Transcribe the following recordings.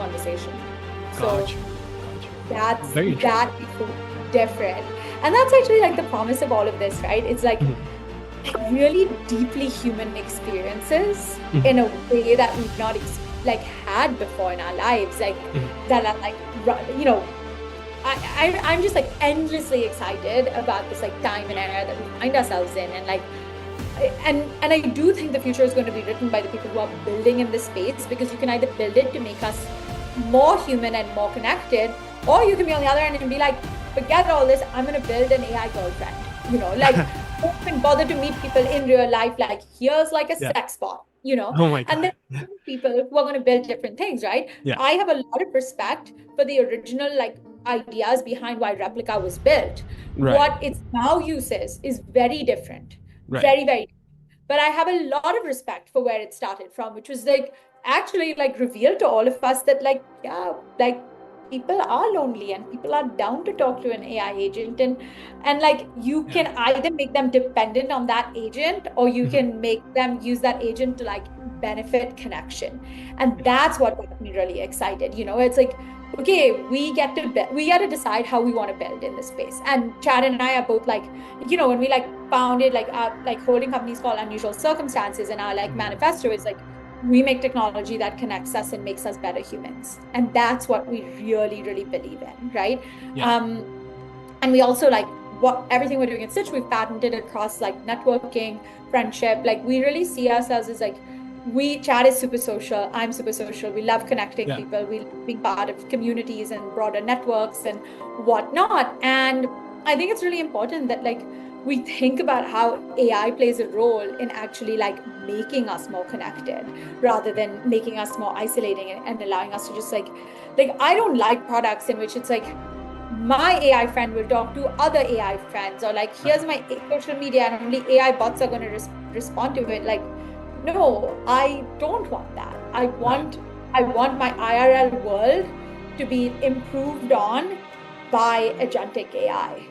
conversation. So Gotcha. that's Very that interesting. is different. And that's actually like the promise of all of this, right? It's like really deeply human experiences in a way that we've not had before in our lives, like that are like, you know, I'm just like endlessly excited about this like time and era that we find ourselves in, and like and I do think the future is going to be written by the people who are building in this space, because you can either build it to make us more human and more connected, or you can be on the other end and be like, forget all this, I'm going to build an AI girlfriend, you know, like don't even bother to meet people in real life, like here's like a sex bot, you know. Oh my And then God. people who are going to build different things, right? Yeah. I have a lot of respect for the original like ideas behind why Replica was built. Right. What its now uses is very different, Right. very, very. But I have a lot of respect for where it started from, which was like actually like revealed to all of us that like, yeah, like people are lonely and people are down to talk to an AI agent, and like you can either make them dependent on that agent, or you can make them use that agent to like benefit connection. And that's what got me really excited. You know, it's like, okay, we get to decide how we want to build in this space. And Chad and I are both like, you know, when we like founded like our like holding companies called Unusual Circumstances, and our like manifesto is like, we make technology that connects us and makes us better humans. And that's what we really, really believe in, right? And we also like what everything we're doing at Sitch, we've patented across like networking, friendship. Like we really see ourselves as like, Chad is super social, I'm super social. We love connecting people. We love being part of communities and broader networks and whatnot. And I think it's really important that like we think about how AI plays a role in actually like making us more connected rather than making us more isolating and allowing us to just like I don't like products in which it's like my AI friend will talk to other AI friends, or like here's my social media and only AI bots are going to respond to it. Like, no, I don't want that. I want my IRL world to be improved on by agentic AI.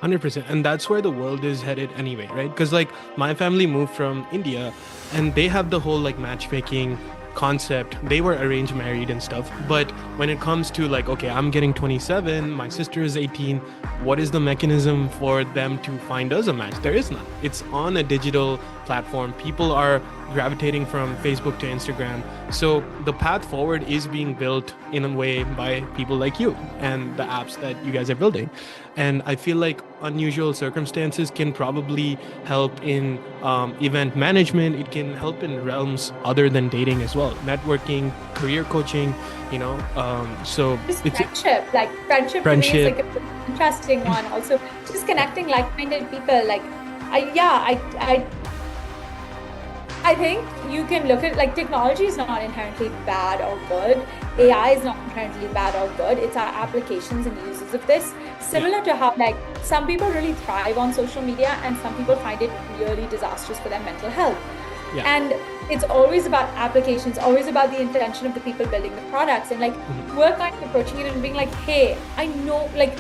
100%. And that's where the world is headed anyway, right? Because like my family moved from India and they have the whole like matchmaking concept. They were arranged married and stuff. But when it comes to like, okay, I'm getting 27, my sister is 18, what is the mechanism for them to find us a match? There is none. It's on a digital platform. People are gravitating from Facebook to Instagram. So the path forward is being built in a way by people like you and the apps that you guys are building. And I feel like Unusual Circumstances can probably help in event management. It can help in realms other than dating as well, networking, career coaching, you know. So just it's friendship, like friendship to me is like an interesting one. Also, just connecting like-minded people. Like, I think you can look at like technology is not inherently bad or good. AI is not inherently bad or good. It's our applications and uses of this. Similar to how like some people really thrive on social media and some people find it really disastrous for their mental health. And it's always about applications, always about the intention of the people building the products. And like we're kind of approaching it and being like, hey, I know, like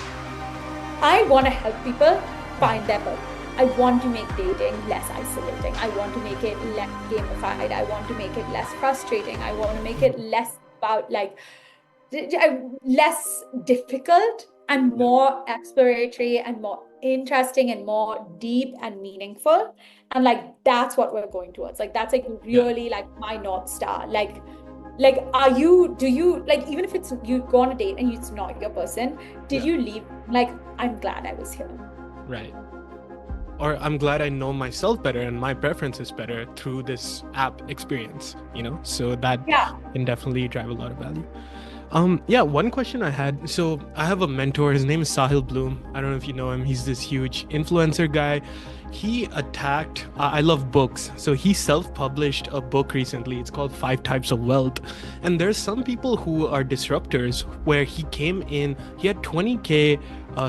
I want to help people find their purpose. I want to make dating less isolating. I want to make it less gamified. I want to make it less frustrating. I want to make it less about like less difficult and more exploratory and more interesting and more deep and meaningful. And like that's what we're going towards. Like that's like really like my North Star. Like do you like, even if it's you go on a date and it's not your person, did you leave like, I'm glad I was here? Right. Or I'm glad I know myself better and my preferences better through this app experience, you know, so that can definitely drive a lot of value. One question I had. So I have a mentor. His name is Sahil Bloom. I don't know if you know him. He's this huge influencer guy. He attacked, I love books. So he self-published a book recently. It's called 5 Types of Wealth. And there's some people who are disruptors where he came in, he had 20K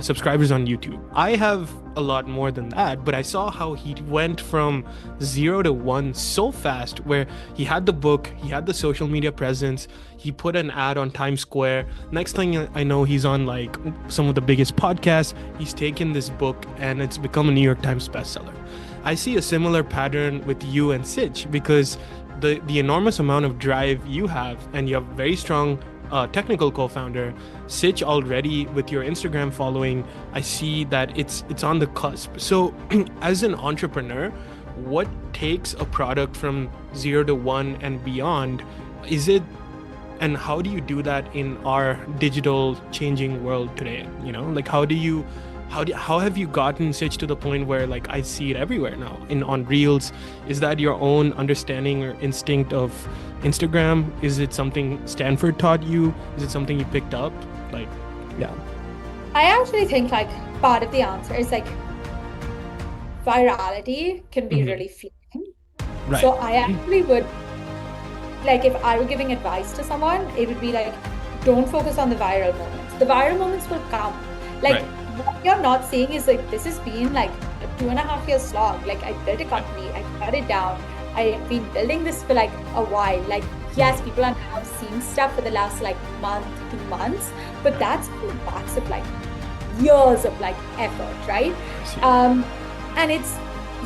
subscribers on YouTube. I have a lot more than that, but I saw how he went from 0 to 1 so fast, where he had the book, he had the social media presence, he put an ad on Times Square. Next thing I know, he's on like some of the biggest podcasts. He's taken this book and it's become a New York Times bestseller. I see a similar pattern with you and Sitch, because the enormous amount of drive you have, and you have very strong technical co-founder, Sitch, already with your Instagram following, I see that it's on the cusp. So as an entrepreneur, what takes a product from 0 to 1 and beyond? And how do you do that in our digital changing world today? Like how have you gotten Sitch to the point where like I see it everywhere now on Reels? Is that your own understanding or instinct of Instagram? Is it something Stanford taught you? Is it something you picked up? Like, yeah. I actually think like part of the answer is like virality can be really fleeting. Right. So I actually would, like if I were giving advice to someone, it would be like, don't focus on the viral moments. The viral moments will come. Like what you're not seeing is like, this has been like a 2.5 year slog. Like I built a company, I cut it down. I've been building this for like a while. Like, yes, people are now seeing stuff for the last like month, 2 months, but that's on the backs of like years of like effort, right? And it's,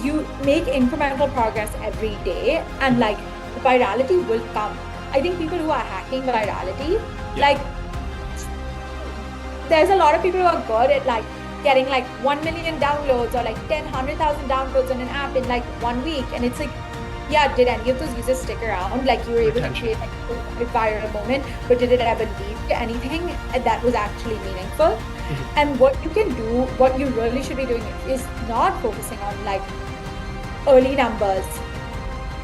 you make incremental progress every day and like virality will come. I think people who are hacking virality, like there's a lot of people who are good at like getting like 1 million downloads or like 100,000 downloads on an app in like 1 week. And it's like, yeah, did any of those users stick around? Like you were able to create like a viral moment, but did it ever lead to anything that was actually meaningful? And what you can do, what you really should be doing is not focusing on like early numbers,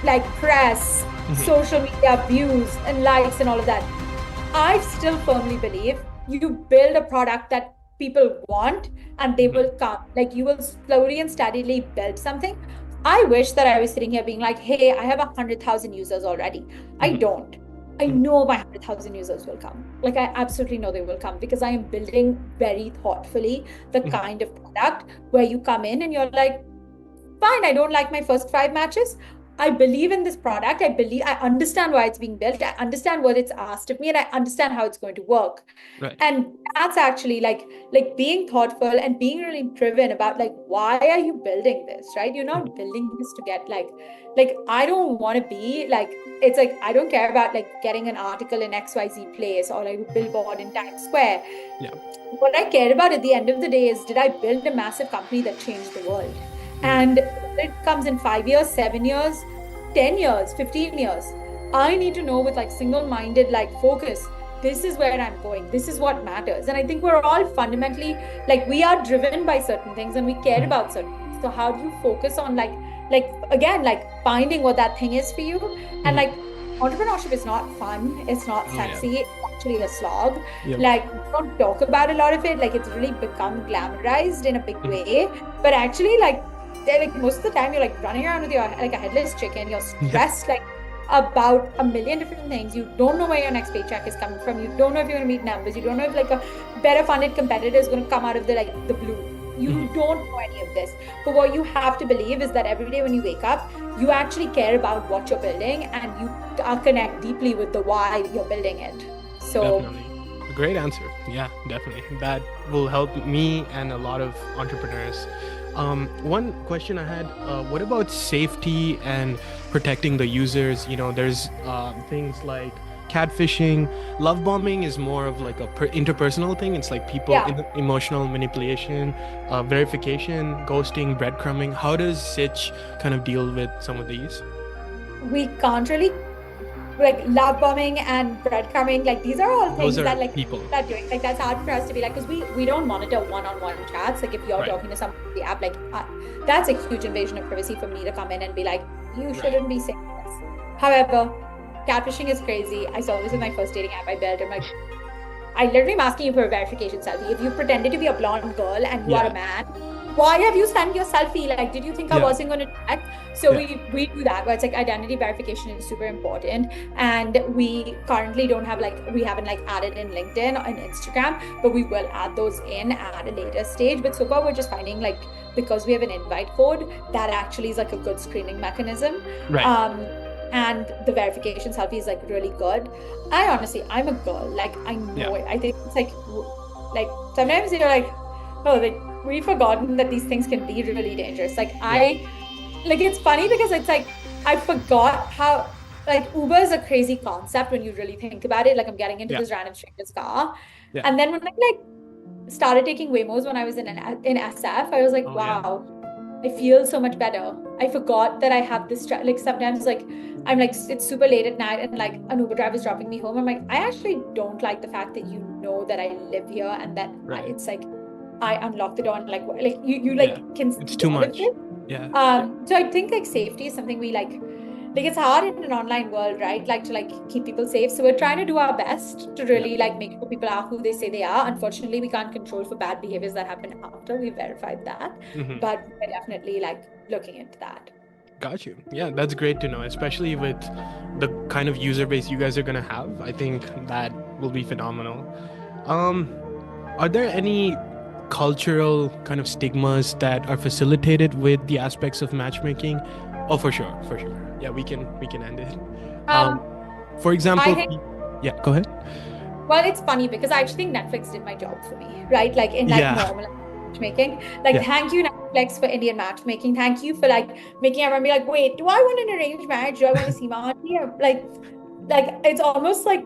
like press, social media views and likes and all of that. I still firmly believe you build a product that people want and they will come. Like you will slowly and steadily build something. I wish that I was sitting here being like, hey, I have 100,000 users already. I don't. I know my 100,000 users will come. Like I absolutely know they will come because I am building very thoughtfully the kind of product where you come in and you're like, fine, I don't like my first 5 matches. I believe in this product. I understand why it's being built. I understand what it's asked of me and I understand how it's going to work. Right. And that's actually like being thoughtful and being really driven about like, why are you building this, right? You're not building this to get like I don't want to be like, it's like, I don't care about like getting an article in XYZ place or like a billboard in Times Square. Yeah. What I care about at the end of the day is, did I build a massive company that changed the world? And it comes in 5 years, 7 years, 10 years, 15 years. I need to know with like single-minded like focus, this is where I'm going. This is what matters. And I think we're all fundamentally like, we are driven by certain things and we care about certain things. So how do you focus on like again, like finding what that thing is for you? And like entrepreneurship is not fun. It's not sexy. It's actually a slog. Like we don't talk about a lot of it. Like it's really become glamorized in a big way. But actually like most of the time you're like running around with your like a headless chicken. You're stressed like about a million different things. You don't know where your next paycheck is coming from. You don't know if you're going to meet numbers. You don't know if like a better funded competitor is going to come out of the blue. You don't know any of this. But what you have to believe is that every day when you wake up, you actually care about what you're building and you connect deeply with the why you're building it. So definitely. A great answer. Yeah, definitely. That will help me and a lot of entrepreneurs. One question I had, what about safety and protecting the users? There's things like catfishing. Love bombing is more of like a interpersonal thing. It's like people, emotional manipulation, verification, ghosting, breadcrumbing. How does Sitch kind of deal with some of these? We can't really like love bombing and breadcrumbing, like these are all things that like people are doing. Like that's hard for us to be like, because we don't monitor one-on-one chats. Like if you're talking to someone on the app, like that's a huge invasion of privacy for me to come in and be like, you shouldn't be saying this. However, catfishing is crazy. I saw this with my first dating app I built. I'm like, I literally am asking you for a verification selfie. If you pretended to be a blonde girl and you are a man, why have you sent your selfie? Like, did you think I wasn't going to check? So we do that, where it's like identity verification is super important. And we currently don't have we haven't added in LinkedIn and Instagram, but we will add those in at a later stage. But so far we're just finding because we have an invite code, that actually is a good screening mechanism. Right. And the verification selfie is really good. I'm a girl. I know it. I think it's sometimes you're we've forgotten that these things can be really dangerous. It's funny because it's I forgot how like Uber is a crazy concept when you really think about it. Like I'm getting into Yeah. this random stranger's car. Yeah. And then when I like started taking Waymos when I was in SF, I was like, Oh, wow, I feel so much better. I forgot that I have this, like sometimes like I'm like, it's super late at night and like an Uber driver is dropping me home. I'm like, I actually don't like the fact that you know that I live here and that Right. it's like, I unlock the door and like you like can see It's too all of much. it. Yeah. So I think like safety is something we like it's hard in an online world, right? Like to like keep people safe. So we're trying to do our best to really like make sure people are who they say they are. Unfortunately, we can't control for bad behaviors that happen after we verified that. But we're definitely like looking into that. Got you. Yeah, that's great to know, especially with the kind of user base you guys are gonna have. I think that will be phenomenal. Are there any cultural kind of stigmas that are facilitated with the aspects of matchmaking? Oh, for sure. Yeah, we can end it. For example, yeah, go ahead. Well, it's funny because I actually think Netflix did my job for me, right? Like in like normal matchmaking. Like thank you Netflix for Indian matchmaking. Thank you for like making everyone be like, wait, do I want an arranged marriage? Do I want a Sima Aunty? Like it's almost like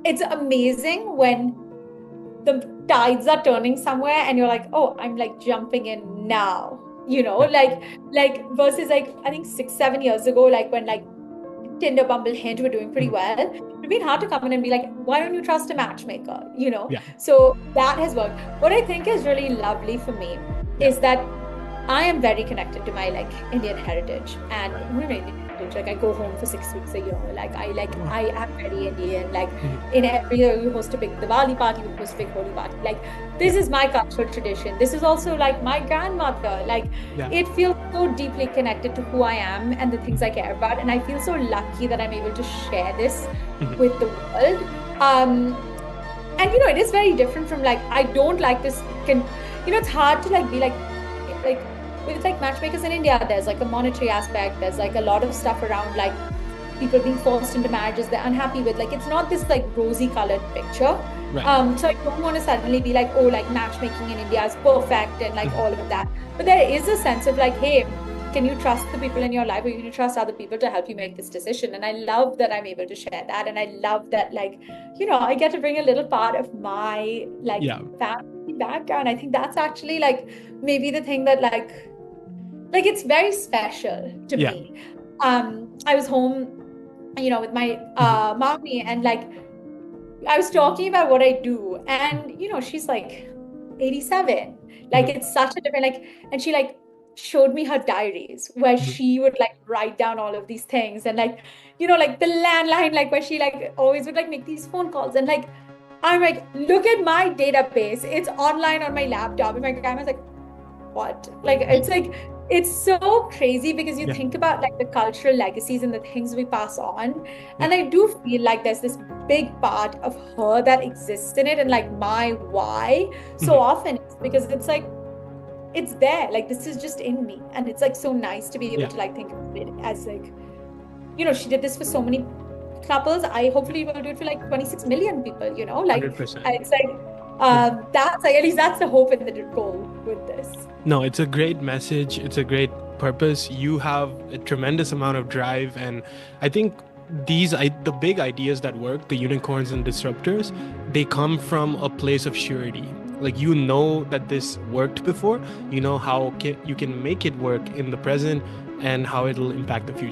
it's amazing when the tides are turning somewhere and you're like, oh, I'm like jumping in now, you know, like versus like I think 6-7 years ago, like when like Tinder, Bumble, Hinge were doing pretty well, it'd been hard to come in and be like, why don't you trust a matchmaker, you know? So that has worked. What I think is really lovely for me is that I am very connected to my like Indian heritage and like I go home for 6 weeks a year. Like I am very Indian. Like in every year we host a big Diwali party, we host a big Holi party. Like this is my cultural tradition. This is also like my grandmother. Like it feels so deeply connected to who I am and the things I care about. And I feel so lucky that I'm able to share this with the world. And you know, it is very different from like, I don't like this, it's hard to like be like with like matchmakers in India, there's like a monetary aspect, there's like a lot of stuff around like people being forced into marriages they're unhappy with. Like it's not this like rosy colored picture. So I don't want to suddenly be like, oh, like matchmaking in India is perfect and like all of that. But there is a sense of like, hey, can you trust the people in your life or can you trust other people to help you make this decision? And I love that I'm able to share that. And I love that like, you know, I get to bring a little part of my like family background. I think that's actually like maybe the thing that like it's very special to me. I was home, you know, with my mommy and like I was talking about what I do and you know she's like 87, like it's such a different like, and she like showed me her diaries where she would like write down all of these things and like, you know, like the landline, like where she like always would like make these phone calls and like I'm like, look at my database, it's online on my laptop. And my grandma's like, what? Like it's like it's so crazy because you think about like the cultural legacies and the things we pass on. And I do feel like there's this big part of her that exists in it and like my why so often it's because it's like, it's there. Like this is just in me. And it's like so nice to be able to like think of it as like, you know, she did this for so many couples. I hopefully will do it for like 26 million people, you know, like 100%. It's like, that's like, at least that's the hope and the goal with this. No, it's a great message. It's a great purpose. You have a tremendous amount of drive. And I think the big ideas that work, the unicorns and disruptors, they come from a place of surety. Like, you know that this worked before, you know how you can make it work in the present and how it'll impact the future.